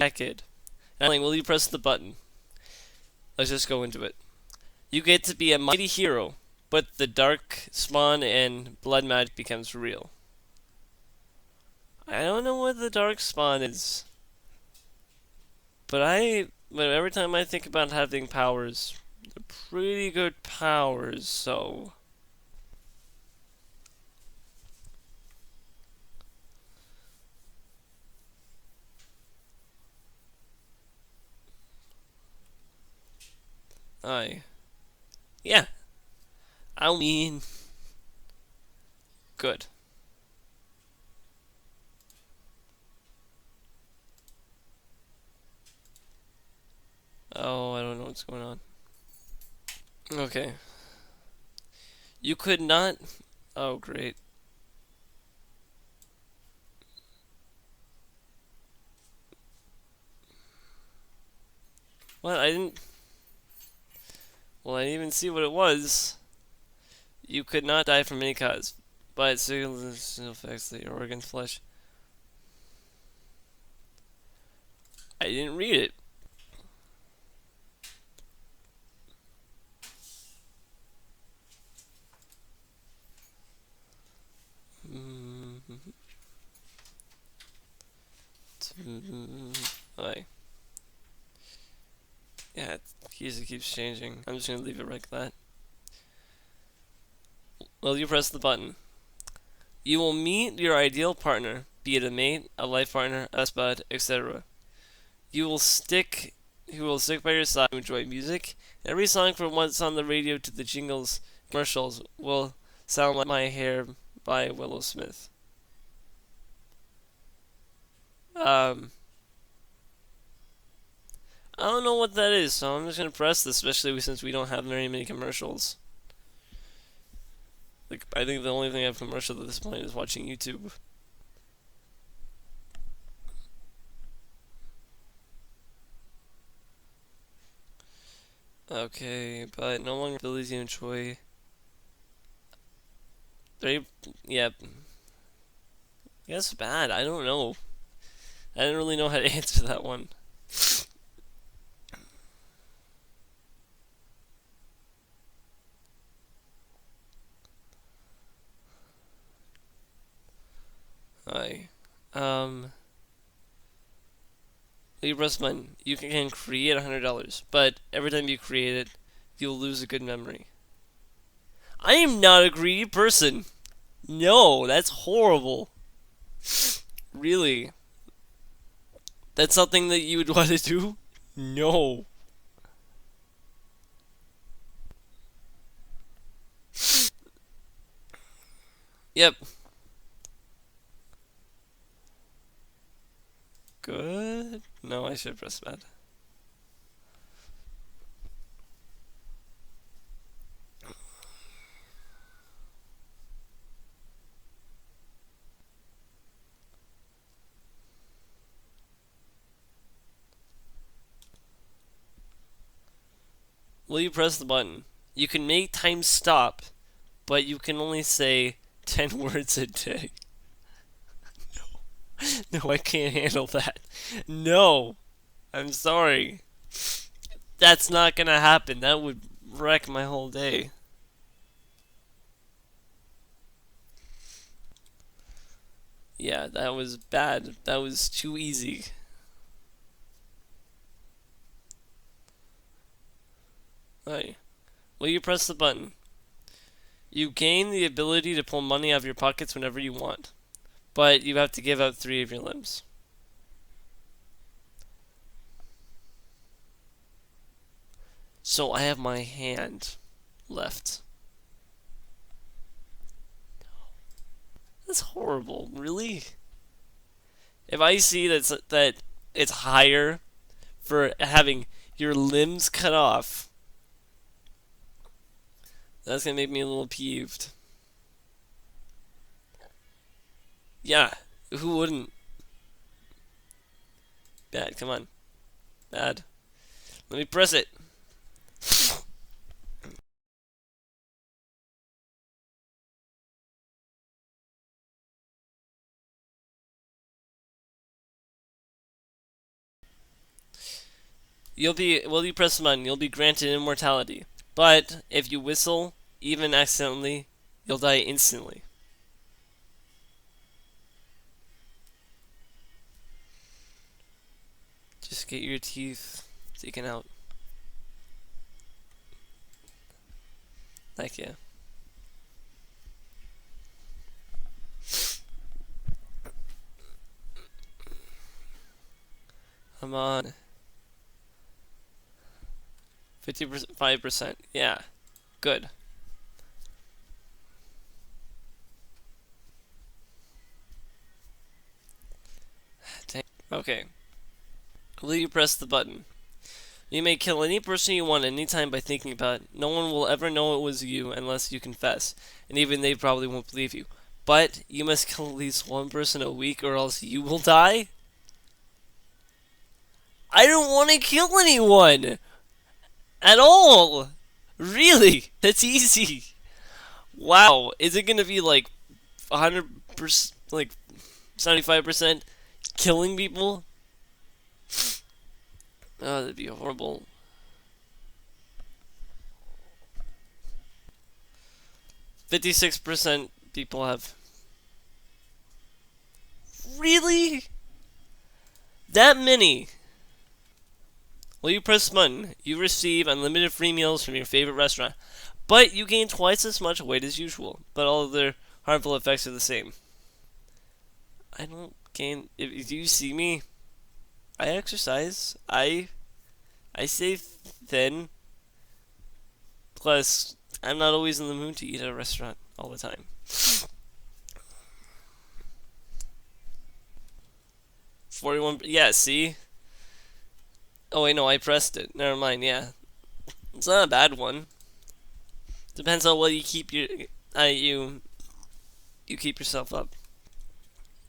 Kid. And I'm like, will you press the button? Let's just go into it. You get to be a mighty hero, but the dark spawn and blood magic becomes real. I don't know what the dark spawn is, but every time I think about having powers, they're pretty good powers, so I yeah, I mean good. Oh, I don't know what's going on. Okay. You could not. Oh, great. What? I didn't. Well, I didn't even see what it was. You could not die from any cause, but it still affects the organ flesh. I didn't read it. Okay. Yeah, it keeps changing. I'm just gonna leave it like that. Well, you press the button. You will meet your ideal partner, be it a mate, a life partner, a bud, etc. You will stick who will stick by your side and enjoy music. Every song from what's on the radio to the jingles commercials will sound like My Hair by Willow Smith. Um, I don't know what that is, so I'm just gonna press this, especially since we don't have very many commercials. Like, I think the only thing I have commercial at this point is watching YouTube. Okay, but no longer ability to enjoy. Very, yeah. Guess bad. I don't know. I didn't really know how to answer that one. Hi. Um, Libra button. You can create $100, but every time you create it, you'll lose a good memory. I am not a greedy person. No, that's horrible. Really? That's something that you would want to do? No. Yep. Good. No, I should press bad. Will you press the button? You can make time stop, but you can only say 10 words a day. No, I can't handle that. No, I'm sorry. That's not gonna happen. That would wreck my whole day. Yeah, that was bad. That was too easy. Alright. Will you press the button? You gain the ability to pull money out of your pockets whenever you want, but you have to give up 3 of your limbs. So I have my hand left. That's horrible. Really? If I see that it's higher for having your limbs cut off, that's gonna make me a little peeved. Yeah, who wouldn't? Bad, come on. Bad. Let me press it. Well, you press the button, you'll be granted immortality. But if you whistle, even accidentally, you'll die instantly. Just get your teeth taken out. Like, yeah. Come on. 55%. Yeah. Good. Dang. Okay. Will you press the button? You may kill any person you want anytime by thinking about it. No one will ever know it was you unless you confess, and even they probably won't believe you. But you must kill at least one person a week or else you will die? I don't want to kill anyone! At all! Really? That's easy. Wow. Is it gonna be like 100%, like 75% killing people? Oh, that'd be horrible. 56% people have. Really? That many? Well, you press button. You receive unlimited free meals from your favorite restaurant. But you gain twice as much weight as usual. But all of their harmful effects are the same. I don't gain. If you see me, I exercise. I stay thin. Plus, I'm not always in the mood to eat at a restaurant all the time. 41. Yeah, see? Oh, wait, no, I pressed it. Never mind, yeah. It's not a bad one. Depends on what you keep your. You keep yourself up.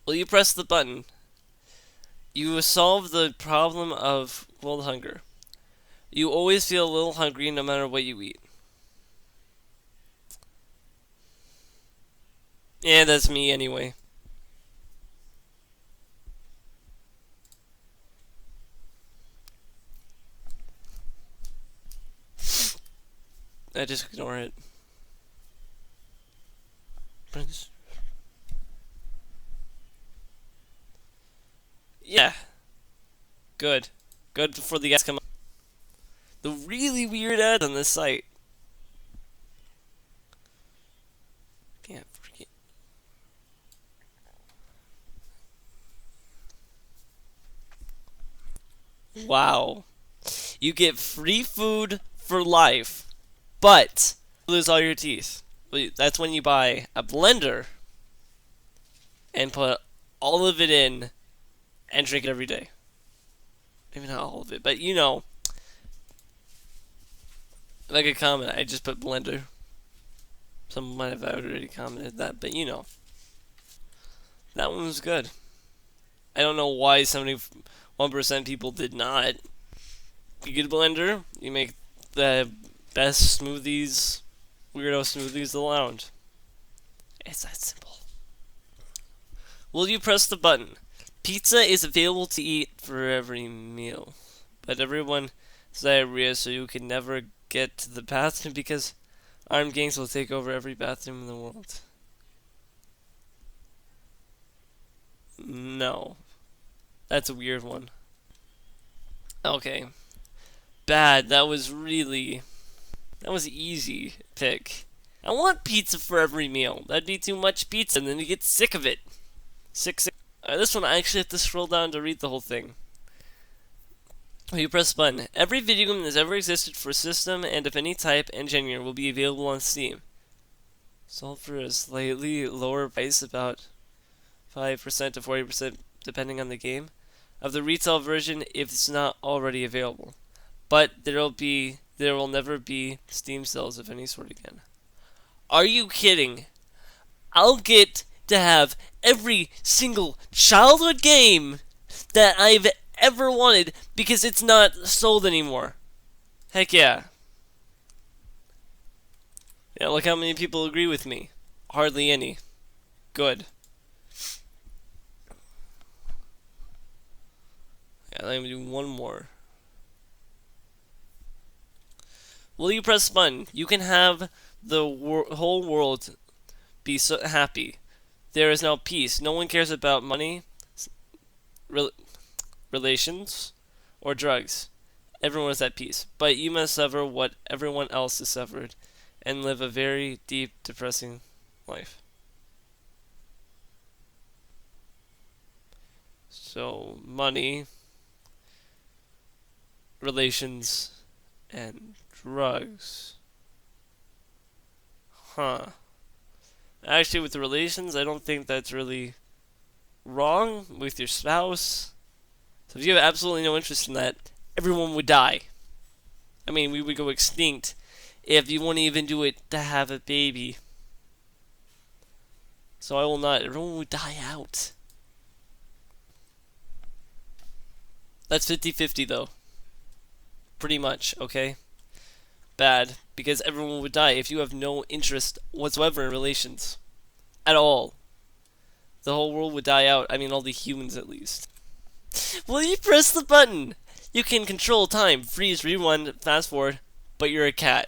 Well, you press the button. You solve the problem of world hunger. You always feel a little hungry no matter what you eat. Yeah, that's me anyway. I just ignore it. Yeah. Good. Good before the guys come up. The really weird ads on this site. Can't forget. Wow. You get free food for life, but you lose all your teeth. That's when you buy a blender and put all of it in and drink it every day. Maybe not all of it, but you know. Like a comment, I just put blender. Someone might have already commented that, but you know. That one was good. I don't know why 71% people did not. You get a blender, you make the best smoothies, weirdo smoothies around. It's that simple. Will you press the button? Pizza is available to eat for every meal, but everyone has diarrhea, so you can never get to the bathroom because armed gangs will take over every bathroom in the world. No. That's a weird one. Okay. Bad. That was easy pick. I want pizza for every meal. That'd be too much pizza, and then you get sick of it. Sick. This one I actually have to scroll down to read the whole thing. You press button. Every video game that has ever existed for system and of any type and genre will be available on Steam. Sold for a slightly lower price, about 5% to 40% depending on the game, of the retail version if it's not already available. But there will never be Steam sales of any sort again. Are you kidding? I'll get to have every single childhood game that I've ever wanted because it's not sold anymore. Heck yeah. Yeah, look how many people agree with me. Hardly any. Good. Yeah, let me do one more. Will you press the button? You can have the whole world be so happy. There is now peace. No one cares about money, re- relations, or drugs. Everyone is at peace. But you must suffer what everyone else has suffered and live a very deep, depressing life. So, money, relations, and drugs. Huh. Actually, with the relations, I don't think that's really wrong with your spouse. So if you have absolutely no interest in that, everyone would die. I mean, we would go extinct if you wouldn't even do it to have a baby. So I will not. Everyone would die out. That's 50-50 though. Pretty much, okay? Bad. Because everyone would die if you have no interest whatsoever in relations. At all. The whole world would die out. I mean, all the humans at least. Will you press the button? You can control time, freeze, rewind, fast forward, but you're a cat.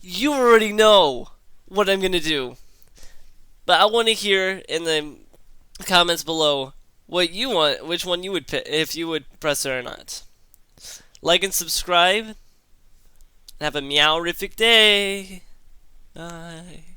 You already know what I'm gonna do. But I want to hear in the comments below what you want, which one you would pick, if you would press it or not. Like and subscribe. And have a meowrific day. Bye.